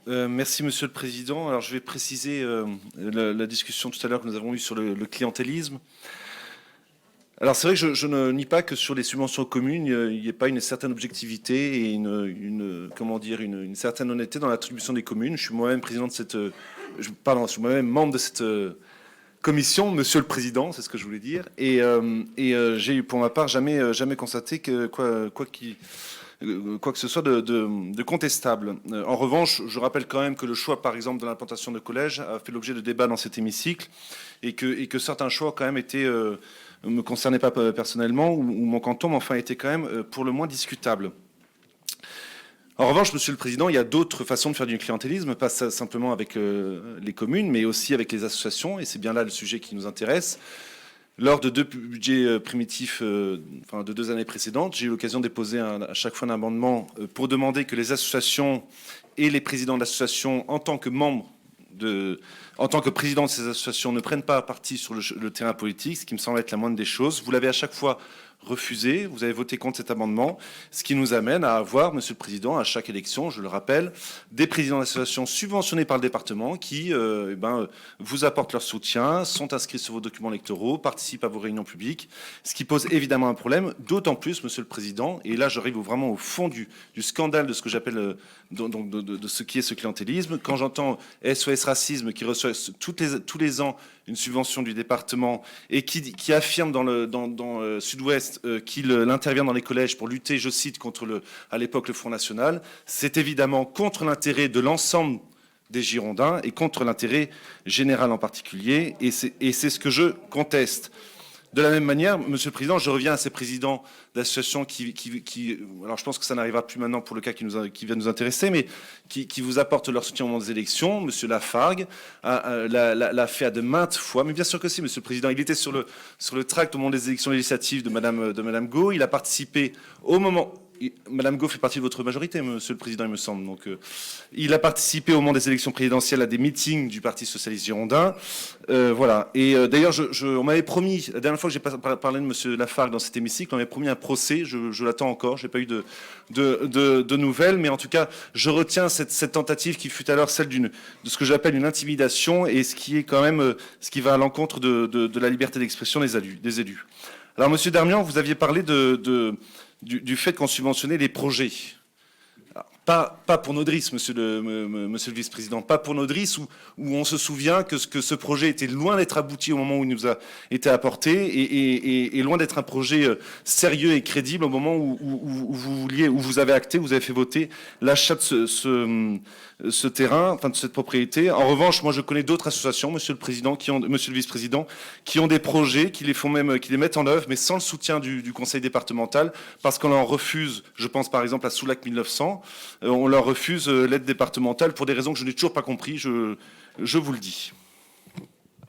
Merci Monsieur le Président. Alors je vais préciser la discussion tout à l'heure que nous avons eue sur le clientélisme. Alors c'est vrai que je ne nie pas que sur les subventions communes, il n'y ait pas une certaine objectivité et une certaine honnêteté dans l'attribution des communes. Je suis moi-même président de je suis moi-même membre de cette commission, Monsieur le Président, c'est ce que je voulais dire. J'ai eu pour ma part jamais constaté que quoi que ce soit de contestable. En revanche, je rappelle quand même que le choix, par exemple, de l'implantation de collèges a fait l'objet de débats dans cet hémicycle et que certains choix, quand même, me concernaient pas personnellement ou mon canton, mais enfin, étaient quand même pour le moins discutables. En revanche, Monsieur le Président, il y a d'autres façons de faire du clientélisme, pas simplement avec les communes, mais aussi avec les associations, et c'est bien là le sujet qui nous intéresse. Lors de deux budgets primitifs, de 2 années précédentes, j'ai eu l'occasion de déposer à chaque fois un amendement pour demander que les associations et les présidents d'associations, en tant que président de ces associations, ne prennent pas parti sur le terrain politique, ce qui me semble être la moindre des choses. Vous l'avez à chaque fois refusé, vous avez voté contre cet amendement, ce qui nous amène à avoir, Monsieur le Président, à chaque élection, je le rappelle, des présidents d'associations subventionnés par le département qui vous apportent leur soutien, sont inscrits sur vos documents électoraux, participent à vos réunions publiques, ce qui pose évidemment un problème, d'autant plus, Monsieur le Président, et là j'arrive vraiment au fond du scandale de ce que j'appelle de ce qui est ce clientélisme, quand j'entends SOS Racisme qui reçoit tous les ans une subvention du département et qui affirme dans Sud-Ouest qu'il intervient dans les collèges pour lutter, je cite, contre à l'époque le Front National, c'est évidemment contre l'intérêt de l'ensemble des Girondins et contre l'intérêt général en particulier, et c'est ce que je conteste. De la même manière, Monsieur le Président, je reviens à ces présidents d'associations alors je pense que ça n'arrivera plus maintenant pour le cas qui vient nous intéresser, mais qui vous apportent leur soutien au moment des élections. Monsieur Lafargue l'a fait à de maintes fois, mais bien sûr que si, Monsieur le Président, il était sur le tract au moment des élections législatives de Madame Gau, il a participé au moment... Madame Gau fait partie de votre majorité, Monsieur le Président, il me semble. Donc, il a participé au moment des élections présidentielles à des meetings du Parti socialiste girondin. Voilà. Et d'ailleurs, on m'avait promis, la dernière fois que j'ai parlé de Monsieur Lafargue dans cet hémicycle, on m'avait promis un procès. Je l'attends encore. J'ai pas eu de nouvelles, mais en tout cas, je retiens cette tentative qui fut alors celle de ce que j'appelle une intimidation et ce qui est quand même ce qui va à l'encontre de la liberté d'expression des élus. Alors, Monsieur Darmian, vous aviez parlé du fait qu'on subventionnait les projets. Alors, pas pour Nodris, monsieur le vice-président, pas pour Nodris, où on se souvient que ce projet était loin d'être abouti au moment où il nous a été apporté et loin d'être un projet sérieux et crédible au moment où vous avez acté, vous avez fait voter l'achat de ce terrain, enfin de cette propriété. En revanche, moi je connais d'autres associations, monsieur le vice-président, qui ont des projets, qui les mettent en œuvre, mais sans le soutien du conseil départemental, parce qu'on leur refuse, je pense par exemple à Soulac 1900, on leur refuse l'aide départementale pour des raisons que je n'ai toujours pas compris, je vous le dis.